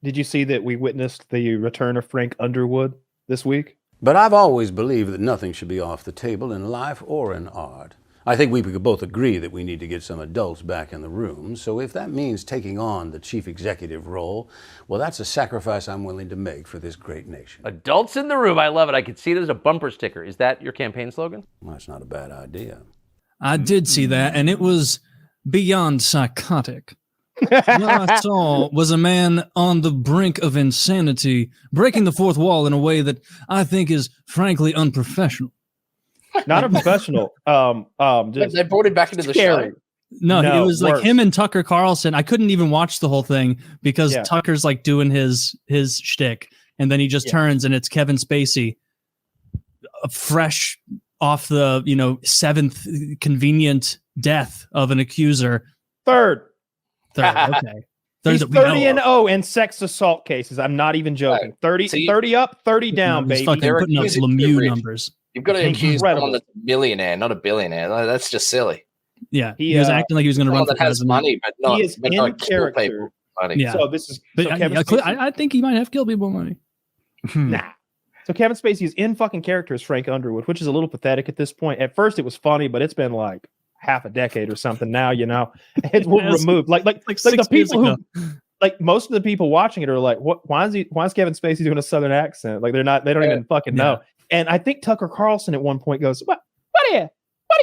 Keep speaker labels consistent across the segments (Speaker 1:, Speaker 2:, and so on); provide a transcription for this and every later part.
Speaker 1: Did you see that we witnessed the return of Frank Underwood this week?
Speaker 2: But I've always believed that nothing should be off the table in life or in art. I think we could both agree that we need to get some adults back in the room. So if that means taking on the chief executive role, well, that's a sacrifice I'm willing to make for this great nation.
Speaker 3: Adults in the room. I love it. I could see it as a bumper sticker. Is that your campaign slogan?
Speaker 2: Well, that's not a bad idea.
Speaker 4: I did see that, and it was beyond psychotic. What I saw was a man on the brink of insanity, breaking the fourth wall in a way that I think is frankly unprofessional.
Speaker 1: Not a professional.
Speaker 5: They brought him back into the show.
Speaker 4: No, it was like him and Tucker Carlson. I couldn't even watch the whole thing because Tucker's like doing his shtick, and then he just turns and it's Kevin Spacey, fresh off the seventh convenient death of an accuser.
Speaker 1: Third.
Speaker 4: Okay.
Speaker 1: He's 30-0 in sex assault cases. I'm not even joking. 30 up, 30 down, baby.
Speaker 4: Fucking putting up Lemieux numbers.
Speaker 5: You've got to accuse someone that's a millionaire, not a billionaire. That's just silly.
Speaker 4: Yeah, he was acting like he was going to run for president.
Speaker 5: Money, but not.
Speaker 1: He is
Speaker 5: but
Speaker 1: in
Speaker 5: not
Speaker 1: character.
Speaker 5: Money.
Speaker 1: Yeah. So this is.
Speaker 4: But I think he might have killed people money.
Speaker 1: Nah. So Kevin Spacey is in fucking character as Frank Underwood, which is a little pathetic at this point. At first, it was funny, but it's been like half a decade or something now. It's removed. Like the people who, like most of the people watching it are like, what? Why is Kevin Spacey doing a Southern accent? Like they don't even fucking know. And I think Tucker Carlson at one point goes, what are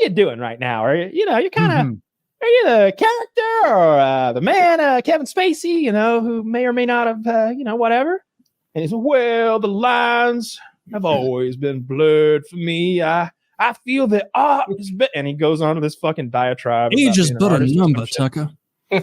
Speaker 1: you doing right now? Are you're kind of, are you the character or the man, Kevin Spacey, who may or may not have, whatever. And he said, well, the lines have always been blurred for me. I feel that art is better. And he goes on to this fucking diatribe.
Speaker 4: He just put a number, Tucker.
Speaker 5: Yes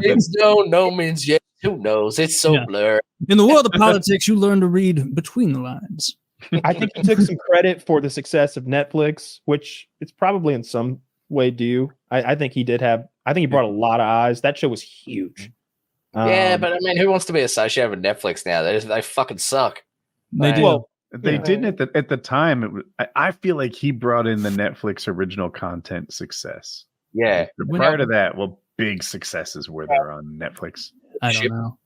Speaker 5: means no means yes. Who knows? It's so blurred.
Speaker 4: In the world of politics, you learn to read between the lines.
Speaker 1: I think he took some credit for the success of Netflix, which it's probably in some way due. I think he did have. I think he brought a lot of eyes. That show was huge.
Speaker 5: Yeah, but I mean, who wants to be associated with Netflix now? They fucking suck.
Speaker 4: They do.
Speaker 6: Well, they didn't at the time. I feel like he brought in the Netflix original content success.
Speaker 5: Yeah.
Speaker 6: Prior to that, big successes were there on Netflix.
Speaker 4: I don't know.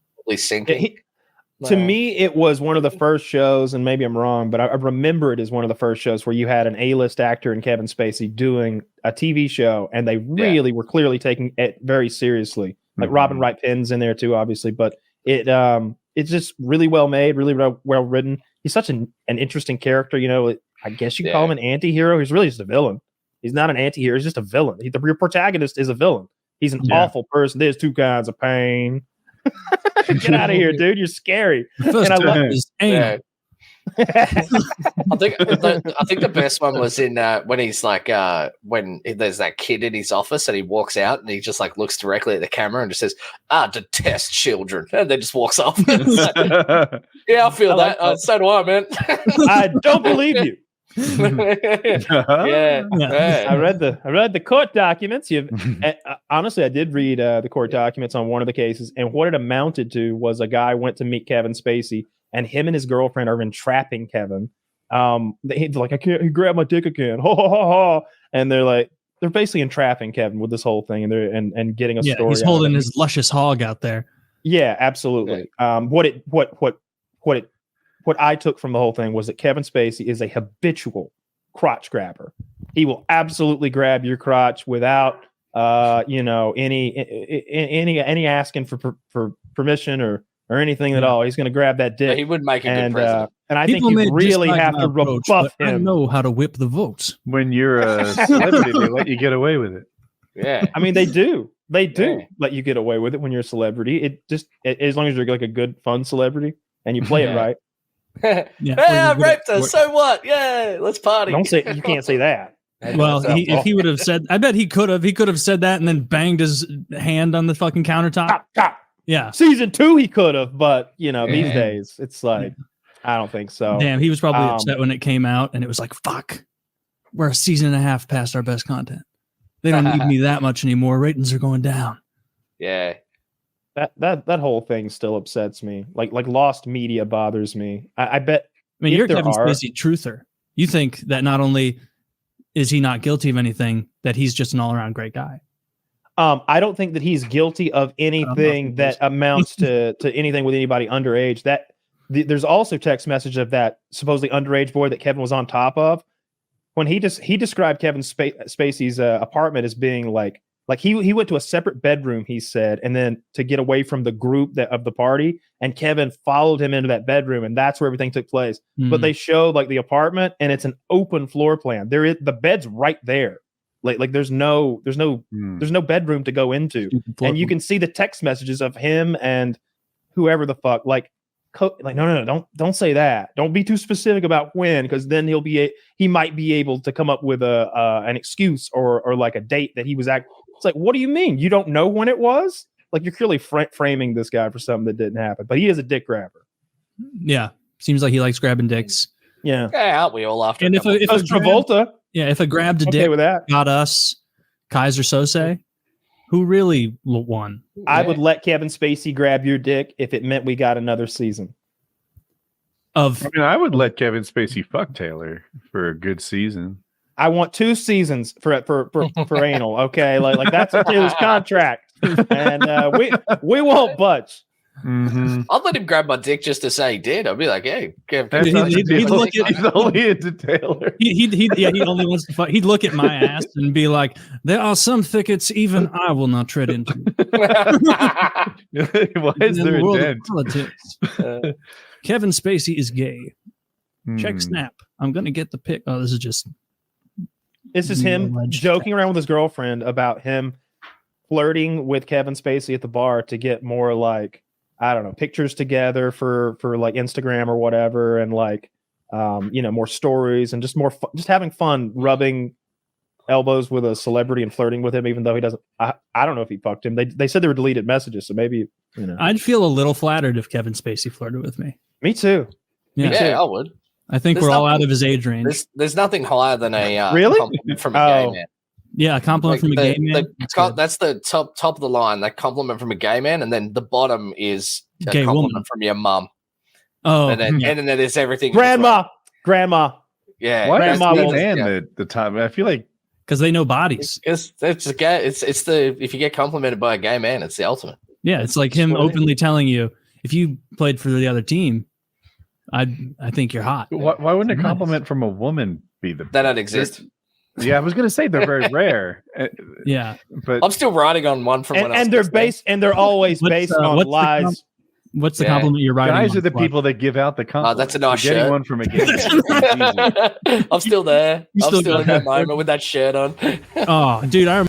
Speaker 1: To me, it was one of the first shows, and maybe I'm wrong, but I remember it as one of the first shows where you had an A-list actor in Kevin Spacey doing a TV show, and they really were clearly taking it very seriously. Like Robin Wright Penn's in there too, obviously, but it's just really well made, really well written. He's such an interesting character. I guess you call him an anti-hero. He's really just a villain. He's not an anti-hero. He's just a villain. Your protagonist is a villain. He's an awful person. There's two kinds of pain. Get out of here, dude. You're scary.
Speaker 4: And I love his aim.
Speaker 5: I think the best one was in when he's like when there's that kid in his office and he walks out and he just like looks directly at the camera and just says, "I detest children," and then just walks off. Yeah, I feel that. So do I, man.
Speaker 1: I don't believe you.
Speaker 5: Yeah.
Speaker 1: I read the court documents. Honestly, I did read the court documents on one of the cases, and what it amounted to was a guy went to meet Kevin Spacey, and him and his girlfriend are entrapping Kevin. He's like, he grabbed my dick again, ha ha ha ha, and they're basically entrapping Kevin with this whole thing, and they're and getting a story.
Speaker 4: He's holding his luscious hog out there.
Speaker 1: Yeah, absolutely. What I took from the whole thing was that Kevin Spacey is a habitual crotch grabber. He will absolutely grab your crotch without, any asking for permission or anything at all. He's going to grab that dick.
Speaker 5: Yeah, he would make a good president.
Speaker 1: And I think you really have to rebuff him.
Speaker 4: I know how to whip the votes.
Speaker 6: When you're a celebrity, they let you get away with it.
Speaker 5: Yeah,
Speaker 1: I mean they do let you get away with it when you're a celebrity. It just as long as you're like a good, fun celebrity and you play it right.
Speaker 5: I raped her. So what? Yeah, let's party.
Speaker 1: Don't say you can't say that.
Speaker 4: Well, if he would have said, I bet he could have said that and then banged his hand on the fucking countertop. Yeah,
Speaker 1: season 2 he could have, but these days it's like I don't think so.
Speaker 4: Damn, he was probably upset when it came out, and it was like, fuck, we're a season and a half past our best content. They don't need me that much anymore. Ratings are going down.
Speaker 5: Yeah.
Speaker 1: That whole thing still upsets me. Like lost media bothers me. I bet.
Speaker 4: I mean, you're Kevin Spacey truther. You think that not only is he not guilty of anything, that he's just an all around great guy.
Speaker 1: I don't think that he's guilty of anything that amounts to anything with anybody underage. There's also text message of that supposedly underage boy that Kevin was on top of. When he described Kevin Spacey's apartment as being like he went to a separate bedroom, he said, and then to get away from the group of the party, and Kevin followed him into that bedroom, and that's where everything took place. But they showed like the apartment, and it's an open floor plan. The bed's right there. Like there's no bedroom to go into, and you can see the text messages of him and whoever the fuck no, don't say that. Don't be too specific about when, because then he might be able to come up with an excuse or like a date that he was at. It's like, what do you mean? You don't know when it was? Like, you're clearly framing this guy for something that didn't happen. But he is a dick grabber.
Speaker 4: Yeah, seems like he likes grabbing dicks.
Speaker 1: Yeah,
Speaker 5: aren't we all after?
Speaker 4: And if
Speaker 1: Travolta,
Speaker 4: if a grabbed a dick
Speaker 1: with that
Speaker 4: got us Kaiser Sose, who really won?
Speaker 1: I would let Kevin Spacey grab your dick if it meant we got another season.
Speaker 6: I mean, I would let Kevin Spacey fuck Taylor for a good season.
Speaker 1: I want 2 seasons for anal. Okay, like that's Taylor's contract, and we won't budge.
Speaker 5: Mm-hmm. I'd let him grab my dick just to say he did. I'd be like, hey,
Speaker 4: he'd look at,
Speaker 6: he's only into Taylor.
Speaker 4: He only wants to fuck. He'd look at my ass and be like, there are some thickets even I will not tread into.
Speaker 6: Why is there a dent?
Speaker 4: Politics. Kevin Spacey is gay. Check Snap. I'm gonna get the pic. Oh, this is him joking around with his girlfriend about him flirting with Kevin Spacey at the bar to get more like, I don't know, pictures together for like Instagram or whatever, and like more stories and just just having fun rubbing elbows with a celebrity and flirting with him, even though he doesn't. I don't know if he fucked him. They said there were deleted messages, so maybe I'd feel a little flattered if Kevin Spacey flirted with me.
Speaker 1: Me too.
Speaker 5: Yeah, I would.
Speaker 4: I think we're all out of his age range.
Speaker 5: There's nothing higher than a compliment from a gay man.
Speaker 4: Yeah, a compliment from a gay man.
Speaker 5: That's the top of the line. That compliment from a gay man, and then the bottom is a
Speaker 4: gay
Speaker 5: compliment
Speaker 4: woman
Speaker 5: from your mum.
Speaker 4: Oh,
Speaker 5: and then there's everything.
Speaker 1: Grandma.
Speaker 5: Yeah,
Speaker 6: why
Speaker 5: grandma.
Speaker 6: The time. I feel like
Speaker 4: because they know bodies.
Speaker 5: It's a gay. It's the if you get complimented by a gay man, it's the ultimate.
Speaker 4: Yeah, it's like him openly telling you, if you played for the other team, I think you're hot.
Speaker 6: Why wouldn't a compliment from a woman be the?
Speaker 5: That don't exist.
Speaker 6: Yeah, I was gonna say they're very rare.
Speaker 4: Yeah,
Speaker 6: but
Speaker 5: I'm still riding on one from when
Speaker 1: they're always based on lies.
Speaker 4: What's the compliment you're writing?
Speaker 6: Guys are the people that give out the compliment.
Speaker 5: That's a nice shirt.
Speaker 6: Getting one from a gay man.
Speaker 5: I'm still there. I'm still in that moment with that shirt on.
Speaker 4: Oh, dude, I remember